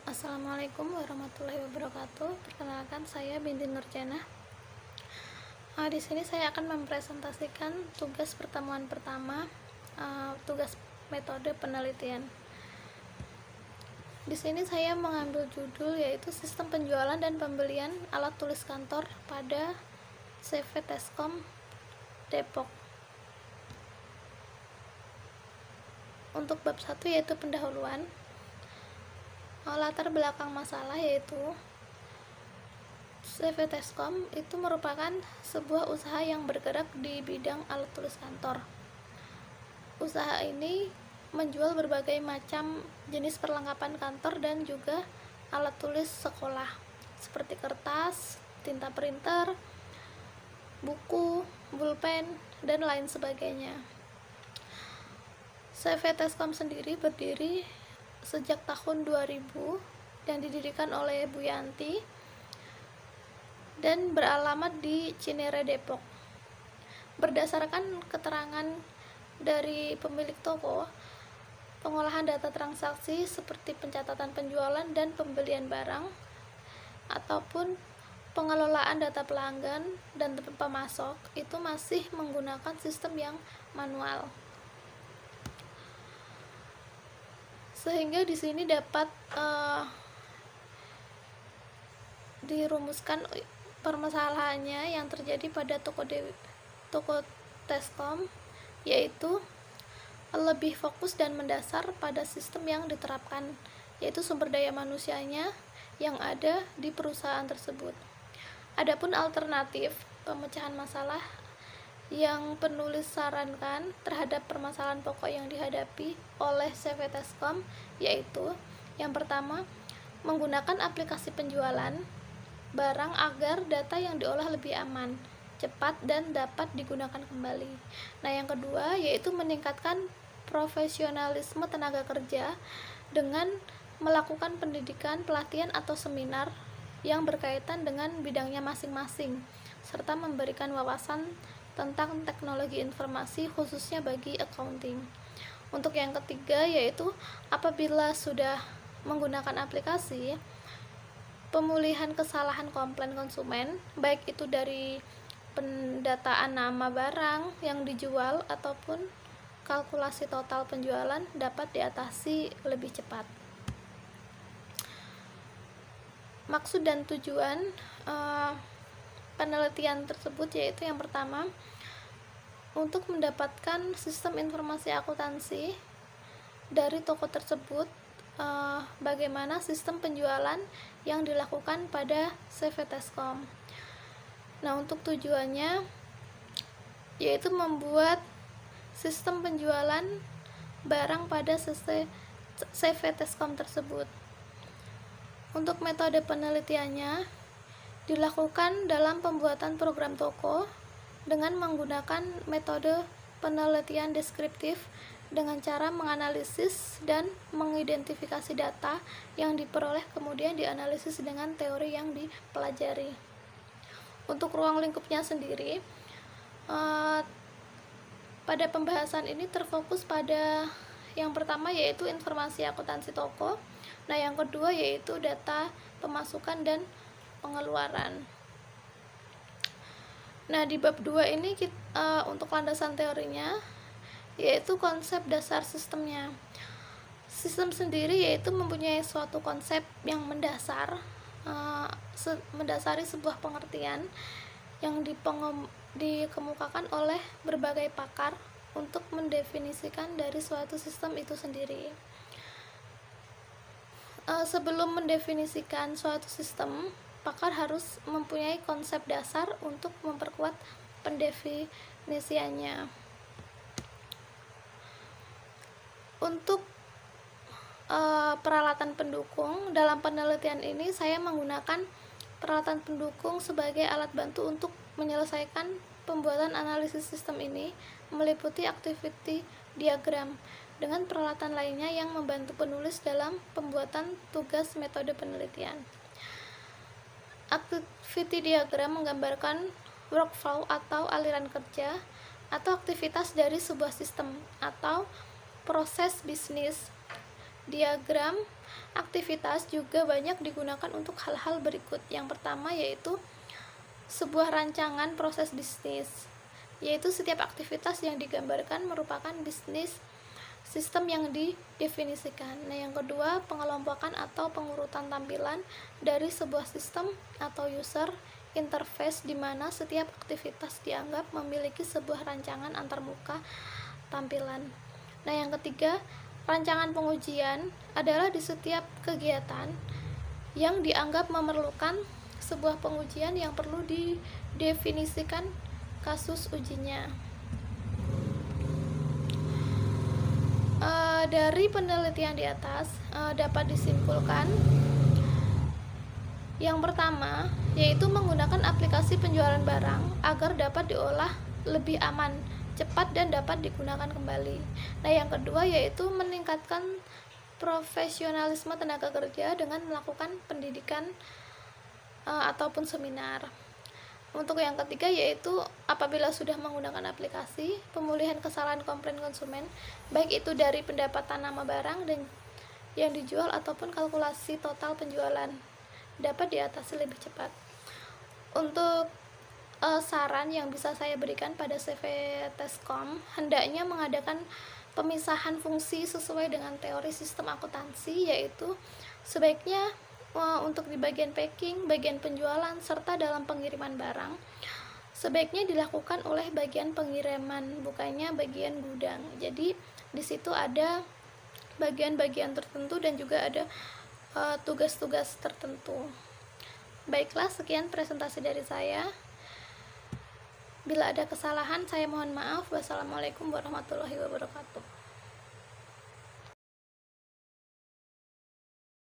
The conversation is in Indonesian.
Assalamualaikum warahmatullahi wabarakatuh. Perkenalkan, saya Binti Nurjana. Di sini saya akan mempresentasikan tugas pertemuan pertama, tugas metode penelitian. Di sini saya mengambil judul yaitu Sistem Penjualan dan Pembelian Alat Tulis Kantor pada CV Teskom Depok. Untuk bab 1 yaitu pendahuluan. Latar belakang masalah yaitu CV Teskom itu merupakan sebuah usaha yang bergerak di bidang alat tulis kantor. Usaha ini menjual berbagai macam jenis perlengkapan kantor dan juga alat tulis sekolah seperti kertas, tinta printer, buku, pulpen, dan lain sebagainya. CV Teskom sendiri berdiri sejak tahun 2000 yang didirikan oleh Bu Yanti dan beralamat di Cinere, Depok. Berdasarkan keterangan dari pemilik toko, pengolahan data transaksi seperti pencatatan penjualan dan pembelian barang ataupun pengelolaan data pelanggan dan pemasok itu masih menggunakan sistem yang manual. Sehingga di sini dapat dirumuskan permasalahannya yang terjadi pada toko Teskom, yaitu lebih fokus dan mendasar pada sistem yang diterapkan, yaitu sumber daya manusianya yang ada di perusahaan tersebut. Adapun alternatif pemecahan masalah yang penulis sarankan terhadap permasalahan pokok yang dihadapi oleh CV Teskom yaitu yang pertama, menggunakan aplikasi penjualan barang agar data yang diolah lebih aman, cepat, dan dapat digunakan kembali. Nah, yang kedua yaitu meningkatkan profesionalisme tenaga kerja dengan melakukan pendidikan, pelatihan, atau seminar yang berkaitan dengan bidangnya masing-masing serta memberikan wawasan tentang teknologi informasi khususnya bagi accounting. Untuk yang ketiga yaitu apabila sudah menggunakan aplikasi, pemulihan kesalahan komplain konsumen baik itu dari pendataan nama barang yang dijual ataupun kalkulasi total penjualan dapat diatasi lebih cepat. Maksud dan tujuan penelitian tersebut yaitu yang pertama, untuk mendapatkan sistem informasi akuntansi dari toko tersebut, bagaimana sistem penjualan yang dilakukan pada CV Teskom. Nah, untuk tujuannya yaitu membuat sistem penjualan barang pada CV Teskom tersebut. Untuk metode penelitiannya dilakukan dalam pembuatan program toko dengan menggunakan metode penelitian deskriptif dengan cara menganalisis dan mengidentifikasi data yang diperoleh kemudian dianalisis dengan teori yang dipelajari. Untuk ruang lingkupnya sendiri, pada pembahasan ini terfokus pada yang pertama yaitu informasi akuntansi toko, nah yang kedua yaitu data pemasukan dan pengeluaran. Nah, di bab 2 ini untuk landasan teorinya yaitu konsep dasar sistemnya. Sistem sendiri yaitu mempunyai suatu konsep yang mendasari sebuah pengertian yang dikemukakan oleh berbagai pakar untuk mendefinisikan dari suatu sistem itu sendiri. Sebelum mendefinisikan suatu sistem, pakar harus mempunyai konsep dasar untuk memperkuat pendefinisiannya. Untuk peralatan pendukung dalam penelitian ini saya menggunakan peralatan pendukung sebagai alat bantu untuk menyelesaikan pembuatan analisis sistem ini, meliputi activity diagram dengan peralatan lainnya yang membantu penulis dalam pembuatan tugas metode penelitian. Activity diagram menggambarkan workflow atau aliran kerja atau aktivitas dari sebuah sistem atau proses bisnis Diagram aktivitas juga banyak digunakan untuk hal-hal berikut. Yang pertama yaitu sebuah rancangan proses bisnis, yaitu setiap aktivitas yang digambarkan merupakan bisnis sistem yang didefinisikan. Nah, yang kedua, pengelompokan atau pengurutan tampilan dari sebuah sistem atau user interface di mana setiap aktivitas dianggap memiliki sebuah rancangan antarmuka tampilan. Nah, yang ketiga, rancangan pengujian adalah di setiap kegiatan yang dianggap memerlukan sebuah pengujian yang perlu didefinisikan kasus ujinya. Dari penelitian di atas dapat disimpulkan yang pertama yaitu menggunakan aplikasi penjualan barang agar dapat diolah lebih aman, cepat, dan dapat digunakan kembali. Nah, yang kedua yaitu meningkatkan profesionalisme tenaga kerja dengan melakukan pendidikan ataupun seminar. Untuk yang ketiga yaitu apabila sudah menggunakan aplikasi, pemulihan kesalahan komplain konsumen, baik itu dari pendapatan nama barang dan yang dijual ataupun kalkulasi total penjualan, dapat diatasi lebih cepat. Untuk saran yang bisa saya berikan pada CV Teskom, hendaknya mengadakan pemisahan fungsi sesuai dengan teori sistem akuntansi, yaitu sebaiknya untuk di bagian packing, bagian penjualan, serta dalam pengiriman barang sebaiknya dilakukan oleh bagian pengiriman, bukannya bagian gudang. Jadi di situ ada bagian-bagian tertentu dan juga ada tugas-tugas tertentu. Baiklah, sekian presentasi dari saya. Bila ada kesalahan, saya mohon maaf. Wassalamualaikum warahmatullahi wabarakatuh.